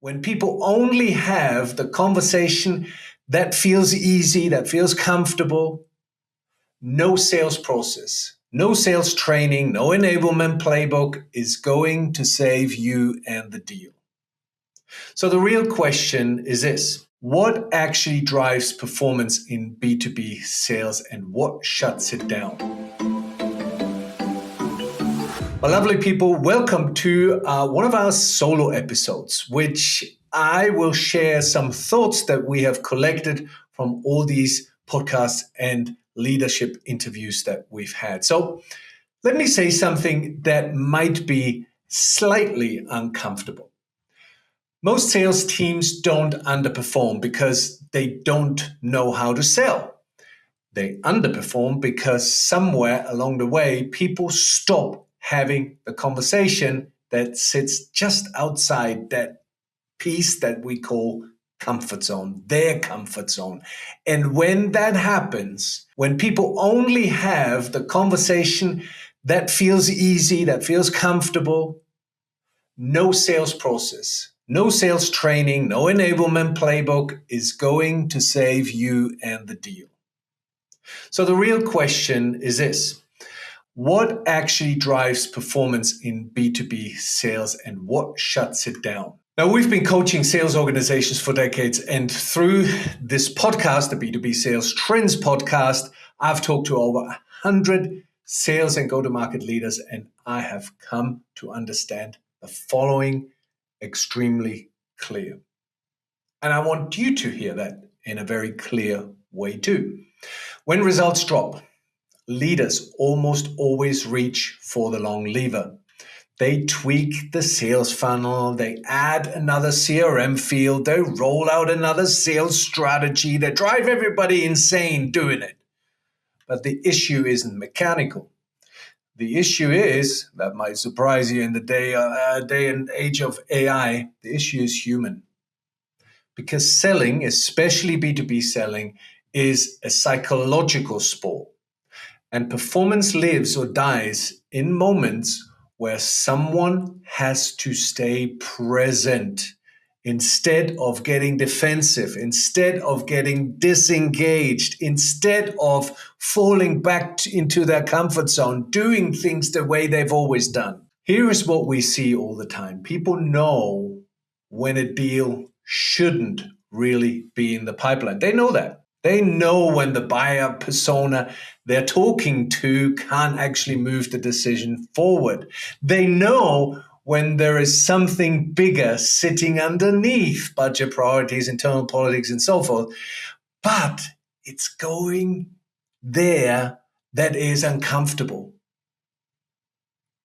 when people only have the conversation that feels easy, that feels comfortable, no sales process, no sales training, no enablement playbook is going to save you and the deal. So the real question is this: what actually drives performance in B2B sales and what shuts it down? Well, lovely people, welcome to one of our solo episodes, which I will share some thoughts that we have collected from all these podcasts and leadership interviews that we've had. So let me say something that might be slightly uncomfortable. Most sales teams don't underperform because they don't know how to sell. They underperform because somewhere along the way, people stop having the conversation that sits just outside that piece that we call comfort zone, their comfort zone. And when that happens, when people only have the conversation that feels easy, that feels comfortable, no sales process, no sales training, no enablement playbook is going to save you and the deal. So the real question is this: what actually drives performance in B2B sales and what shuts it down? Now, we've been coaching sales organizations for decades, and through this podcast, the B2B Sales Trends Podcast, I've talked to over 100 sales and go-to-market leaders, and I have come to understand the following extremely clear. And I want you to hear that in a very clear way too. When results drop, leaders almost always reach for the long lever. They tweak the sales funnel, they add another CRM field, they roll out another sales strategy, they drive everybody insane doing it. But the issue isn't mechanical. The issue is, that might surprise you in the day and age of AI, the issue is human. Because selling, especially B2B selling, is a psychological sport. And performance lives or dies in moments where someone has to stay present instead of getting defensive, instead of getting disengaged, instead of falling back into their comfort zone, doing things the way they've always done. Here is what we see all the time. People know when a deal shouldn't really be in the pipeline. They know that. They know when the buyer persona they're talking to can't actually move the decision forward. They know when there is something bigger sitting underneath budget priorities, internal politics, and so forth. But it's going there that is uncomfortable.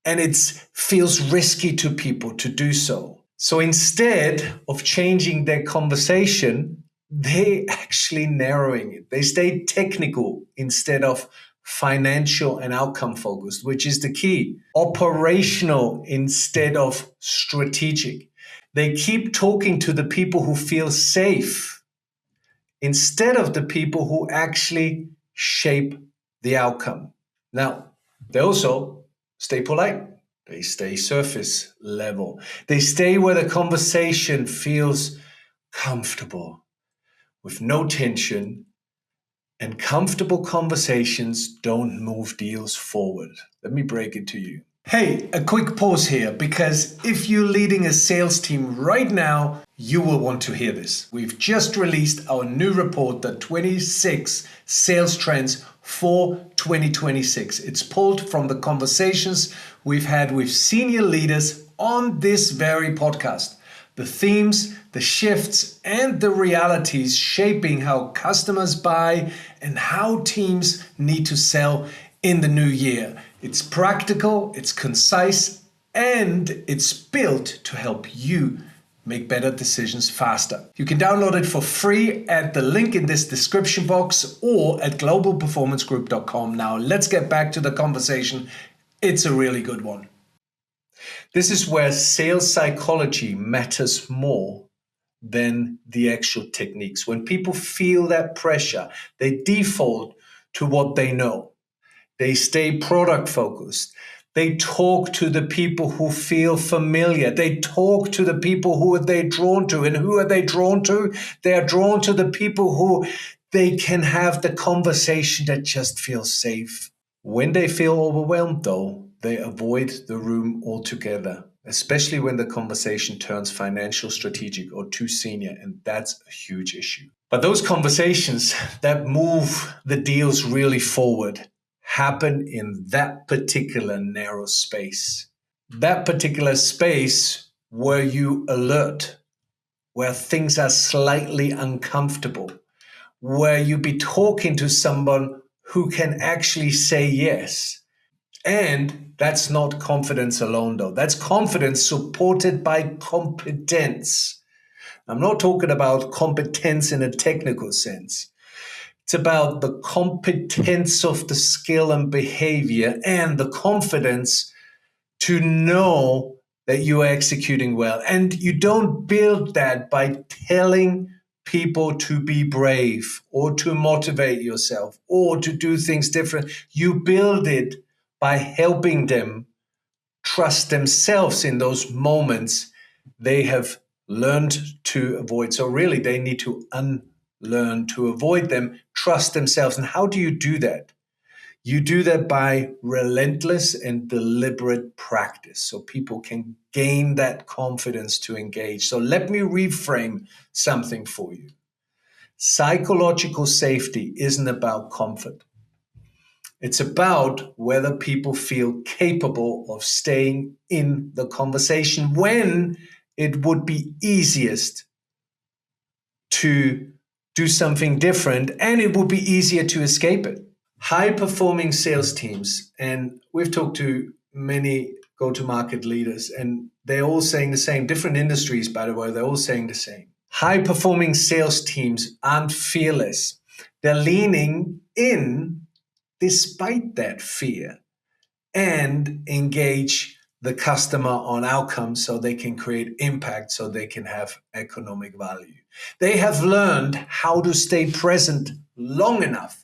And it feels risky to people to do so. So instead of changing their conversation, they actually narrowing it. They stay technical instead of financial and outcome focused, which is the key. Operational instead of strategic. They keep talking to the people who feel safe instead of the people who actually shape the outcome. Now, they also stay polite. They stay surface level. They stay where the conversation feels comfortable, with no tension, and comfortable conversations don't move deals forward. Let me break it to you. Hey, a quick pause here, because if you're leading a sales team right now, you will want to hear this. We've just released our new report, the 26 Sales Trends for 2026. It's pulled from the conversations we've had with senior leaders on this very podcast. The themes, the shifts, and the realities shaping how customers buy and how teams need to sell in the new year. It's practical, it's concise, and it's built to help you make better decisions faster. You can download it for free at the link in this description box or at globalperformancegroup.com. Now, let's get back to the conversation. It's a really good one. This is where sales psychology matters more than the actual techniques. When people feel that pressure, they default to what they know. They stay product focused. They talk to the people who feel familiar. They talk to the people who are they drawn to. And who are they drawn to? They are drawn to the people who they can have the conversation that just feels safe. When they feel overwhelmed, though, they avoid the room altogether, especially when the conversation turns financial, strategic, or too senior. And that's a huge issue. But those conversations that move the deals really forward happen in that particular narrow space. That particular space where you alert, where things are slightly uncomfortable, where you be talking to someone who can actually say yes. And that's not confidence alone, though. That's confidence supported by competence. I'm not talking about competence in a technical sense. It's about the competence of the skill and behavior and the confidence to know that you are executing well. And you don't build that by telling people to be brave or to motivate yourself or to do things different. You build it by helping them trust themselves in those moments they have learned to avoid. So really, they need to unlearn to avoid them, trust themselves. And how do you do that? You do that by relentless and deliberate practice so people can gain that confidence to engage. So let me reframe something for you. Psychological safety isn't about comfort. It's about whether people feel capable of staying in the conversation when it would be easiest to do something different and it would be easier to escape it. High-performing sales teams, and we've talked to many go-to-market leaders, and they're all saying the same. Different industries, by the way, they're all saying the same. High-performing sales teams aren't fearless. They're leaning in despite that fear and engage the customer on outcomes so they can create impact, so they can have economic value. They have learned how to stay present long enough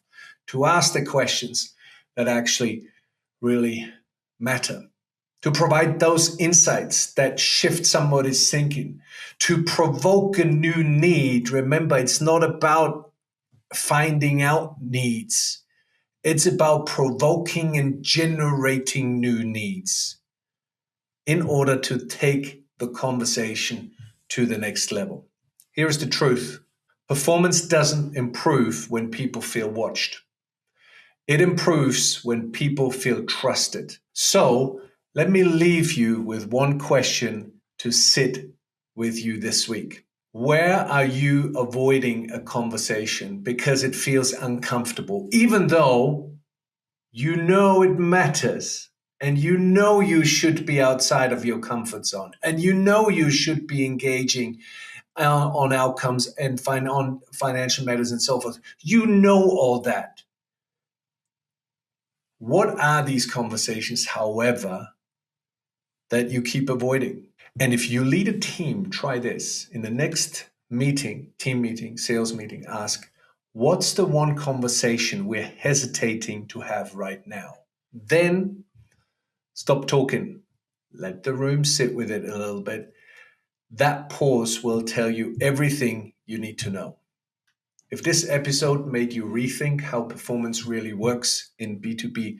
to ask the questions that actually really matter, to provide those insights that shift somebody's thinking, to provoke a new need. Remember, it's not about finding out needs. It's about provoking and generating new needs in order to take the conversation to the next level. Here's the truth. Performance doesn't improve when people feel watched. It improves when people feel trusted. So let me leave you with one question to sit with you this week. Where are you avoiding a conversation because it feels uncomfortable, even though you know it matters and you know you should be outside of your comfort zone and you know you should be engaging on outcomes and on financial matters and so forth? You know all that. What are these conversations, however, that you keep avoiding? And if you lead a team, try this. In the next meeting, team meeting, sales meeting, ask, what's the one conversation we're hesitating to have right now? Then stop talking. Let the room sit with it a little bit. That pause will tell you everything you need to know. If this episode made you rethink how performance really works in B2B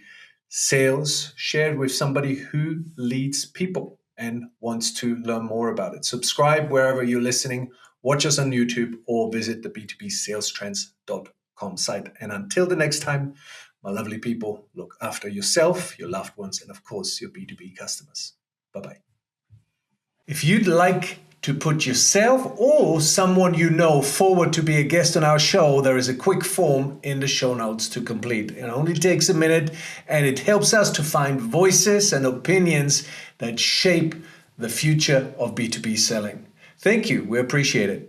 sales, share it with somebody who leads people and wants to learn more about it. Subscribe wherever you're listening, watch us on YouTube, or visit the B2B Sales Trends.com site. And until the next time, my lovely people, look after yourself, your loved ones, and of course, your B2B customers. Bye-bye. If you'd like to put yourself or someone you know forward to be a guest on our show, there is a quick form in the show notes to complete. It only takes a minute and it helps us to find voices and opinions that shape the future of B2B selling. Thank you. We appreciate it.